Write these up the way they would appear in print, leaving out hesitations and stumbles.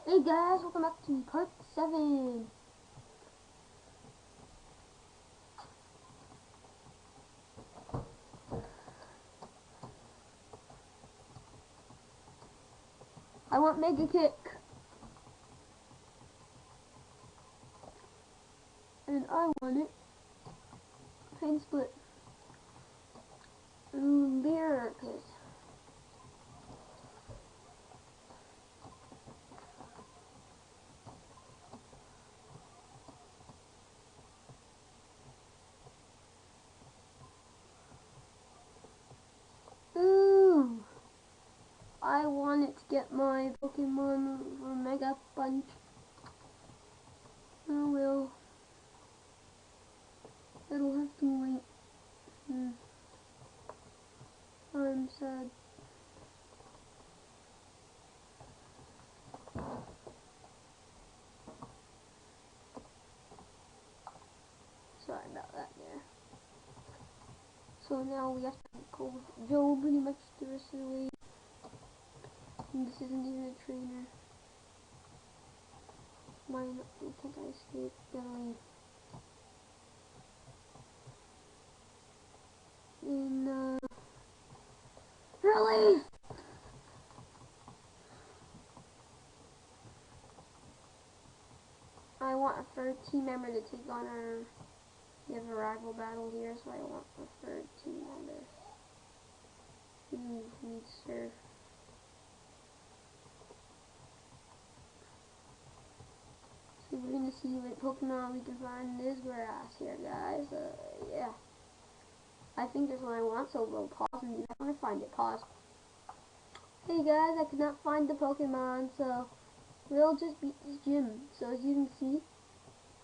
Hey guys, welcome back to part 7. I want Mega Kick. And I want it. Pain Split. Ooh, Lyrics. Ooh. I want it to get my Pokemon for Mega Punch. Oh well. It'll have to wait. I'm sad. Sorry about that there. So now we have to go with Joe pretty much the rest of the way. And this isn't even a trainer. Why can't I escape? Gotta leave. And really? I want a third team member to take on our. We have a rival battle here, so I want a third team member. Ooh, needs Surf. So we're gonna see what Pokemon we can find in this grass here, guys. Yeah. I think there's one I want, so we'll pause and I'm gonna find it. Pause. Hey guys, I could not find the Pokemon, so we'll just beat this gym. So as you can see,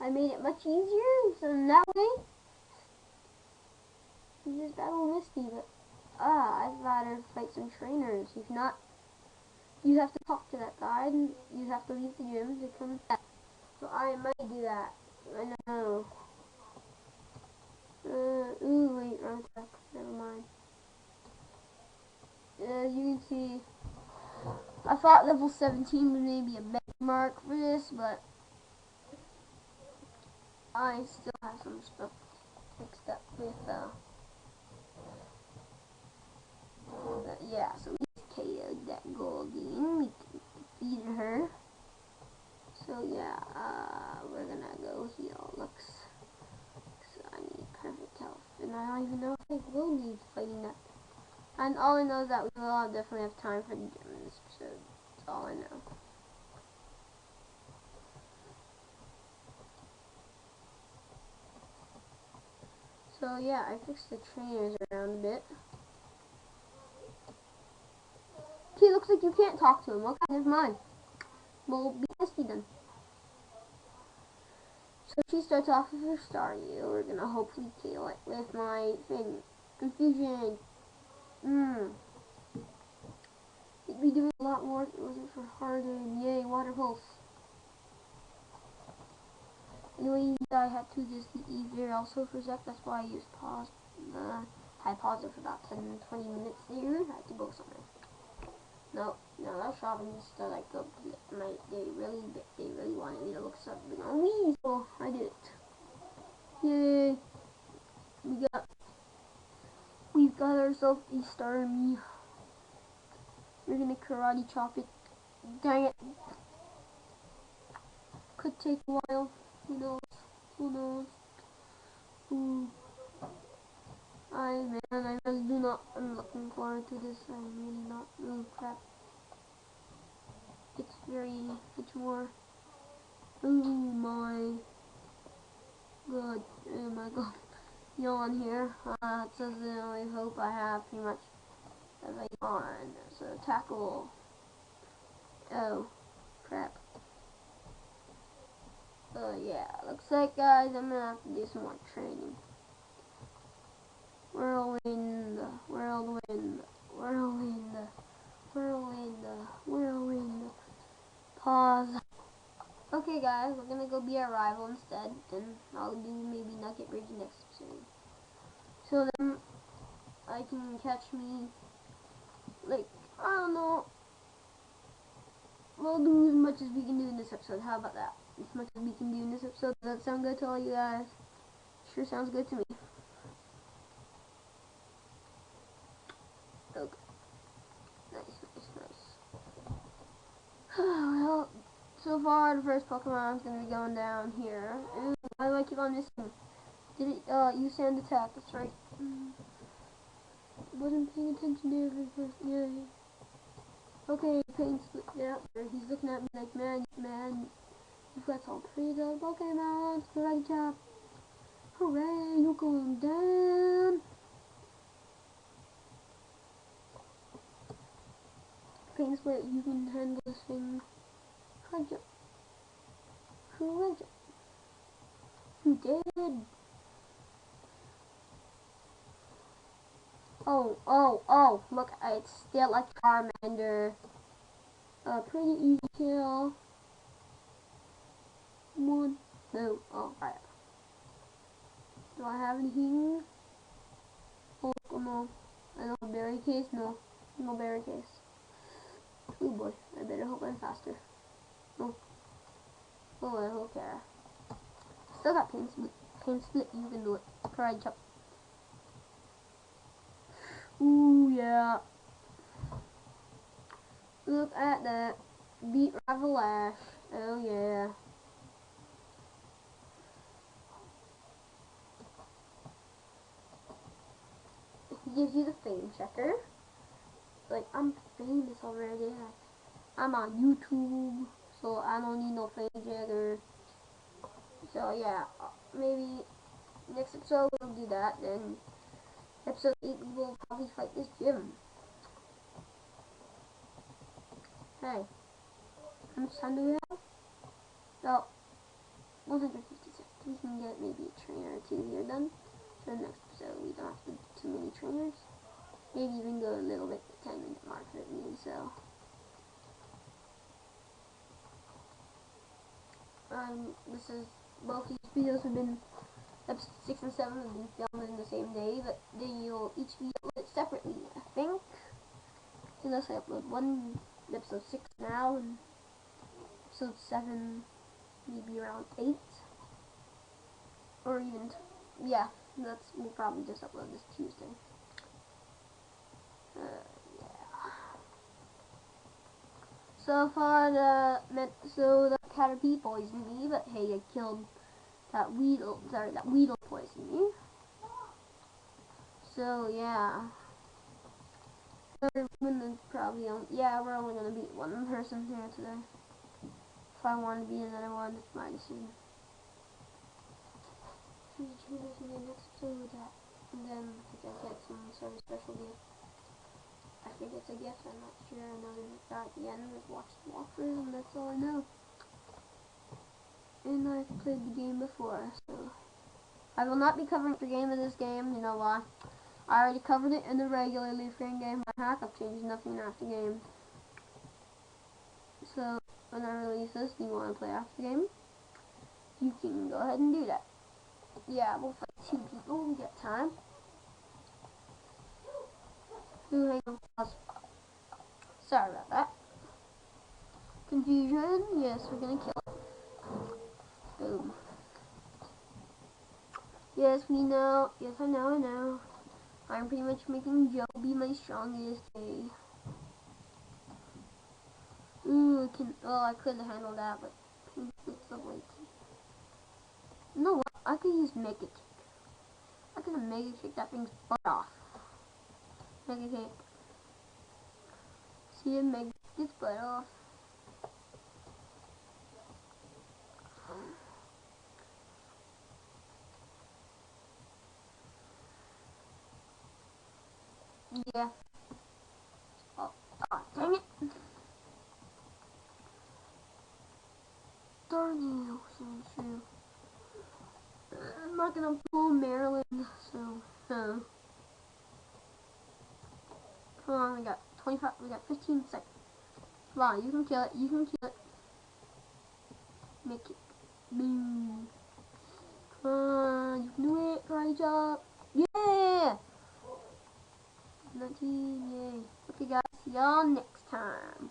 I made it much easier, so in that way, you just battle Misty, but I'd rather fight some trainers. If not, you have to talk to that guy, and you have to leave the gym to come back. So I might do that. I know. Ooh, wait, wrong track. Never mind. You can see, I thought level 17 was maybe a benchmark for this, but I still have some stuff fixed up with, yeah, so we KO'd that Goldeen. We defeated her. So yeah, we're gonna go heal. Looks, I need perfect health, and I don't even know if I will need fighting that. And all I know is that we will definitely have time for the gym in this episode. That's all I know. So yeah, I fixed the trainers around a bit. Okay, looks like you can't talk to him. Okay, never mind. We'll be Misty then. So she starts off with her Staryu. We're gonna hopefully kill it with my thing. Confusion. It'd be doing a lot more if it wasn't for Harden. Yay, Water Pulse. Anyway, I had to just eat there also for a sec. That's why I used pause. I paused it for about 10-20 minutes there. I had to go somewhere. No, that shopping just like they really wanted me to look something on me, so I did it. Yay! We've got ourselves a Starmie. We're gonna karate chop it. Dang it! Could take a while. Who knows? Who knows? Ooh. I really do not. I'm looking forward to this. I'm really not. Oh crap! It's very much more. Oh my god! Oh my god! Yawn here. It says the only hope I have pretty much as a yawn. So tackle. Oh crap. Yeah. Looks like guys, I'm gonna have to do some more training. Whirlwind, whirlwind, whirlwind, whirlwind, whirlwind. Pause. Okay guys, we're gonna go be our rival instead, and I'll do maybe Nugget Bridge next episode. So then I can catch me, like, I don't know, we'll do as much as we can do in this episode. How about that? As much as we can do in this episode. Does that sound good to all you guys? Sure sounds good to me. Okay. Nice. Well, so far the first Pokemon's gonna be going down here. Ooh, why do I keep on missing? Did it, use sand attack, that's right. Wasn't paying attention there for the first, yeah. Okay, Pain Split, yeah, he's looking at me like, man, you've got some pretty good Pokemon, great job. Hooray, you're going down. Pain Split, you can handle this thing. Good job. Great job. You did. Oh, look, it's still a Charmander. Pretty easy kill. One. No. Oh, right. Do I have anything? Oh, no. I don't have berry case? No. No berry case. Oh boy. I better hope I'm faster. No. Oh, I don't care. Still got Pain Split. Pain Split, you can do it. Pride chop. Ooh, yeah. Look at that. Beat Ravalash. Oh, yeah. Gives you the fame checker. Like, I'm famous already. Like, I'm on YouTube, so I don't need no fame checker. So yeah, maybe next episode we'll do that. Then episode 8 we will probably fight this gym. Hey, how much time do we have? So 156. We can get maybe a trainer or two here done. So next episode we don't have to do too many trainers. Maybe even go a little bit the 10-minute mark for me, so. This is, both these videos have been, episode 6 and 7 have been filmed in the same day, but they'll each be uploaded separately, I think. Unless I upload one, episode 6 now, and episode 7 maybe around 8. Or even, yeah, we'll probably just upload this Tuesday. Yeah. So far, the Caterpie poisoned me, but hey, I killed that Weedle poisoned me. So, yeah. We're only gonna beat one person here today. If I want to beat another one, it's my decision. Choose trainers in the next episode with that. And then I think I get some sort of special gift. I think it's a gift, I'm not sure. I know at the end there's watch the walkthrough, and that's all I know. And I've played the game before, so I will not be covering the game of this game. You know why? I already covered it in the regular Leaf Green game. My hack, I've changed nothing after the game. So when I release this, do you want to play after the game? You can go ahead and do that. Yeah, we'll fight 2 people. We got time. Ooh, hang on. Pause. Sorry about that. Confusion. Yes, we're gonna kill it. Boom. Yes, we know. Yes, I know. I'm pretty much making Joe be my strongest day. Ooh, I could have handled that, but it's so late. You know what? I could use Mega Kick. I could have Mega Kick that thing's butt off. Mega Kick. See him Mega Kick its butt off. Yeah. Oh, dang it. Darn you, so true. I'm not gonna pull Maryland, so, Come on, we got 15 seconds. Come on, you can kill it. Make it. Boom. Come on, you can do it, right job. Yeah! 19, yay. Okay guys, see y'all next time.